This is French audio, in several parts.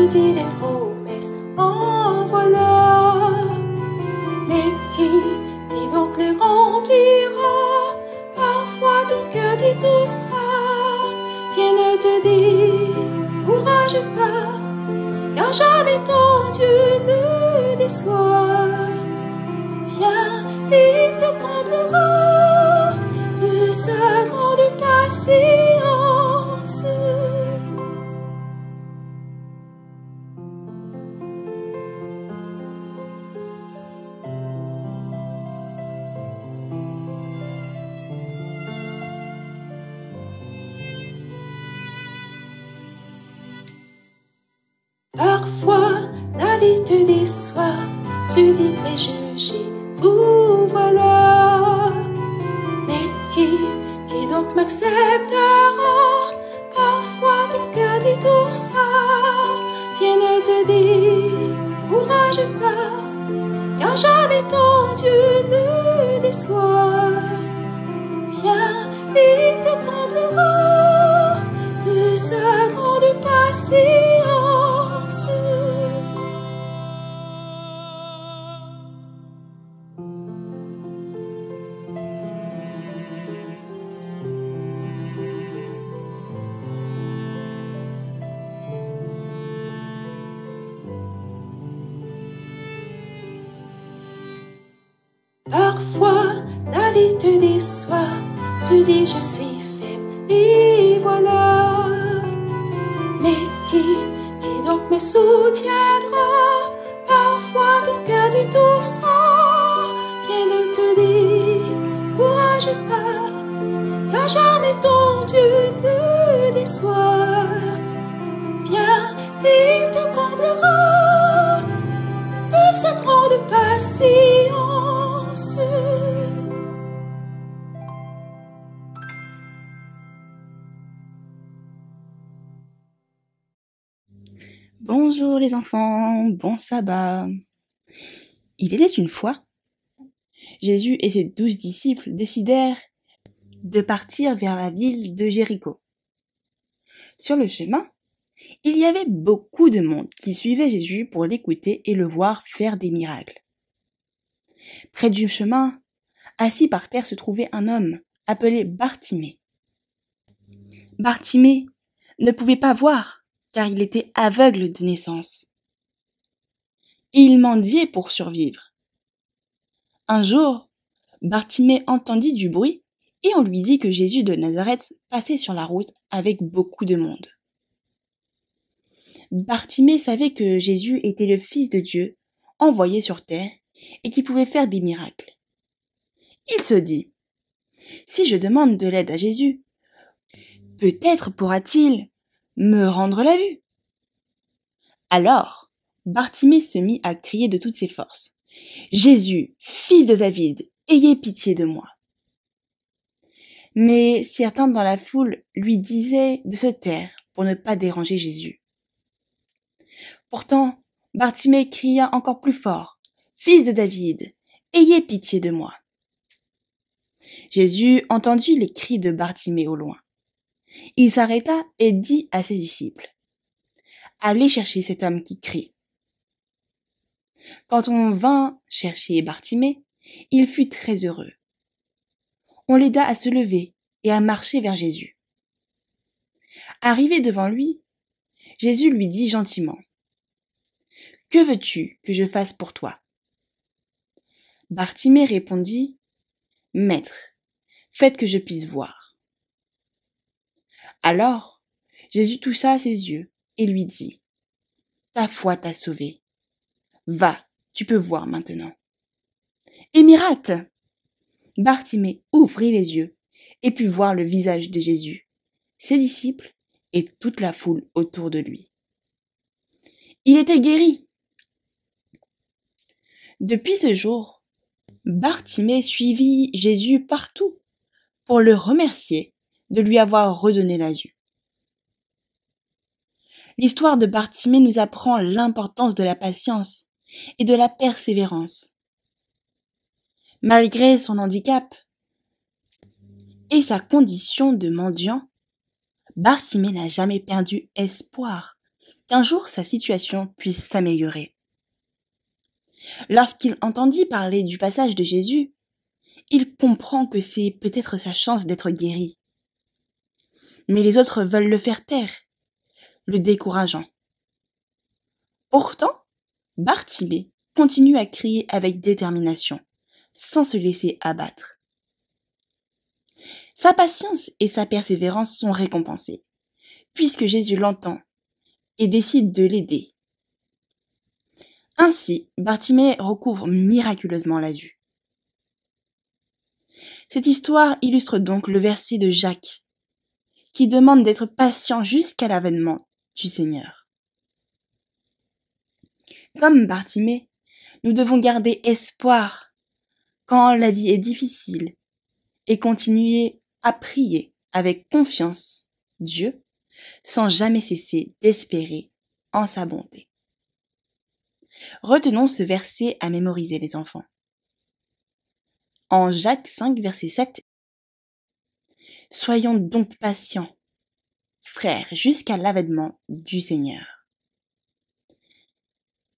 te dis des promesses en voilà. Mais qui donc les remplira? Parfois ton cœur dit tout ça. Viens ne te décourage pas, car jamais ton Dieu ne déçoit. Viens, il te comblera de sa grande patience. Parfois, la vie te déçoit, tu dis préjugé, vous voilà. Mais qui donc m'acceptera? Parfois ton cœur dit tout ça. Viens ne te décourage pas, car jamais ton Dieu ne déçoit. Viens, il te comblera de sa grande patience. Parfois, la vie te déçoit, tu dis je suis faible, et voilà. Mais qui donc me soutiendra? Parfois ton cœur dit tout ça. Viens ne te décourage pas, car jamais ton Dieu ne déçoit. Viens, il te comblera de sa grande patience. Bonjour les enfants, bon sabbat. Il était une fois, Jésus et ses 12 disciples décidèrent de partir vers la ville de Jéricho. Sur le chemin, il y avait beaucoup de monde qui suivait Jésus pour l'écouter et le voir faire des miracles. Près du chemin, assis par terre, se trouvait un homme appelé Bartimée. Bartimée ne pouvait pas voir, car il était aveugle de naissance. Il mendiait pour survivre. Un jour, Bartimée entendit du bruit et on lui dit que Jésus de Nazareth passait sur la route avec beaucoup de monde. Bartimée savait que Jésus était le Fils de Dieu, envoyé sur terre, et qui pouvait faire des miracles. Il se dit, si je demande de l'aide à Jésus, peut-être pourra-t-il me rendre la vue. Alors, Bartimée se mit à crier de toutes ses forces. Jésus, fils de David, ayez pitié de moi. Mais certains dans la foule lui disaient de se taire pour ne pas déranger Jésus. Pourtant, Bartimée cria encore plus fort. Fils de David, ayez pitié de moi. Jésus entendit les cris de Bartimée au loin. Il s'arrêta et dit à ses disciples, allez chercher cet homme qui crie. Quand on vint chercher Bartimée, il fut très heureux. On l'aida à se lever et à marcher vers Jésus. Arrivé devant lui, Jésus lui dit gentiment, que veux-tu que je fasse pour toi? Bartimée répondit, Maître, faites que je puisse voir. Alors, Jésus toucha ses yeux et lui dit, ta foi t'a sauvé. Va, tu peux voir maintenant. Et miracle! Bartimée ouvrit les yeux et put voir le visage de Jésus, ses disciples et toute la foule autour de lui. Il était guéri. Depuis ce jour, Bartimée suivit Jésus partout pour le remercier de lui avoir redonné la vue. L'histoire de Bartimée nous apprend l'importance de la patience et de la persévérance. Malgré son handicap et sa condition de mendiant, Bartimée n'a jamais perdu espoir, qu'un jour sa situation puisse s'améliorer. Lorsqu'il entendit parler du passage de Jésus, il comprend que c'est peut-être sa chance d'être guéri. Mais les autres veulent le faire taire, le décourageant. Pourtant, Bartimée continue à crier avec détermination, sans se laisser abattre. Sa patience et sa persévérance sont récompensées, puisque Jésus l'entend et décide de l'aider. Ainsi, Bartimée recouvre miraculeusement la vue. Cette histoire illustre donc le verset de Jacques, qui demande d'être patient jusqu'à l'avènement du Seigneur. Comme Bartimée, nous devons garder espoir quand la vie est difficile et continuer à prier avec confiance Dieu sans jamais cesser d'espérer en sa bonté. Retenons ce verset à mémoriser, les enfants. En Jacques 5, verset 7, « Soyons donc patients, frères, jusqu'à l'avènement du Seigneur. »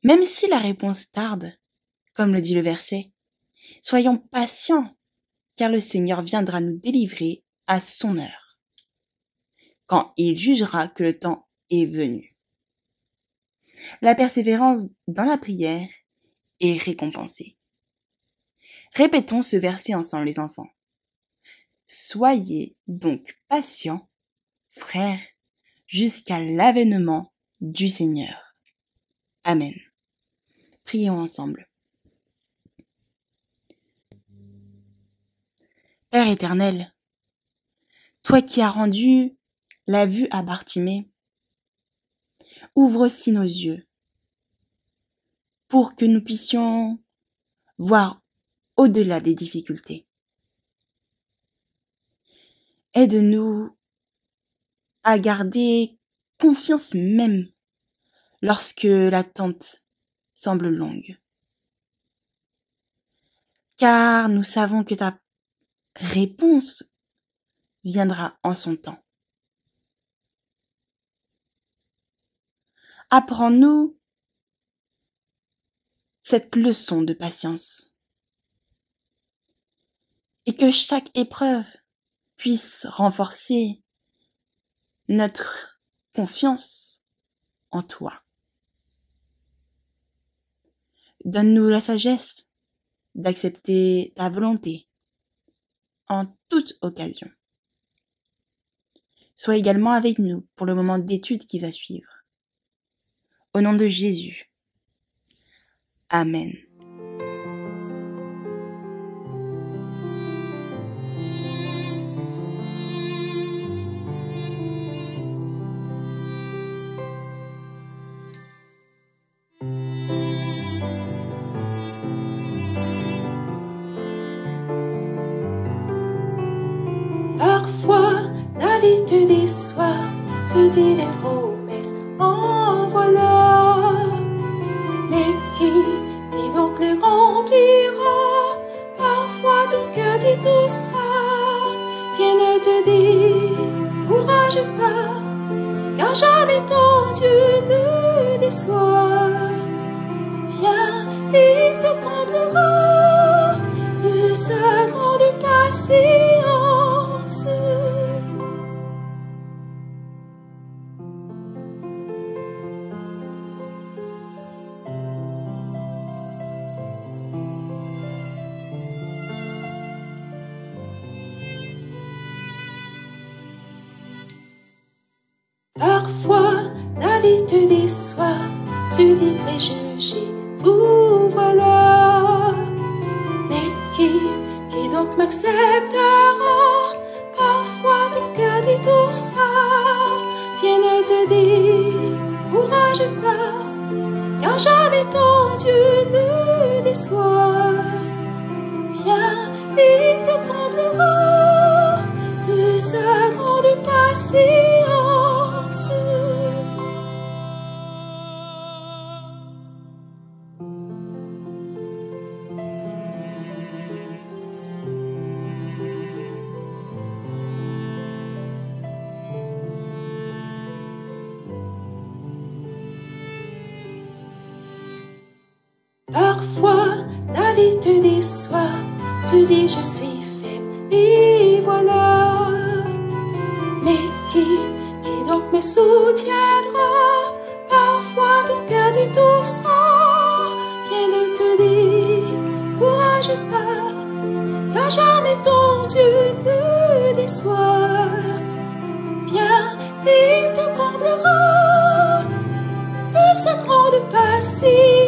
Même si la réponse tarde, comme le dit le verset, soyons patients, car le Seigneur viendra nous délivrer à son heure, quand il jugera que le temps est venu. La persévérance dans la prière est récompensée. Répétons ce verset ensemble, les enfants. Soyez donc patients, frères, jusqu'à l'avènement du Seigneur. Amen. Prions ensemble. Père éternel, toi qui as rendu la vue à Bartimée, ouvre aussi nos yeux pour que nous puissions voir au-delà des difficultés. Aide-nous à garder confiance même lorsque l'attente semble longue. Car nous savons que ta réponse viendra en son temps. Apprends-nous cette leçon de patience et que chaque épreuve puisse renforcer notre confiance en toi. Donne-nous la sagesse d'accepter ta volonté en toute occasion. Sois également avec nous pour le moment d'étude qui va suivre. Au nom de Jésus. Amen. Parfois, la vie te déçoit, tu dis des promesses, en voilà. Mais qui donc les remplira? Parfois ton cœur dit tout ça. Rien ne te dit, courage pas, car jamais ton Dieu ne déçoit. Viens, il te comblera de sa grande patience. Parfois, la vie te déçoit, tu dis préjugé, vous voilà. Mais qui donc m'acceptera? Parfois ton cœur dit tout ça. Rien ne te dit, courage pas, car jamais ton Dieu ne déçoit. Viens, il te comblera de sa grande patience. Parfois, la vie te déçoit, tu dis je suis faible, et voilà. Mais qui donc me soutiendra? Parfois ton cœur dit tout ça, rien ne te dit, courage pas, car jamais ton Dieu ne déçoit. Bien, il te comblera de sa grande patience.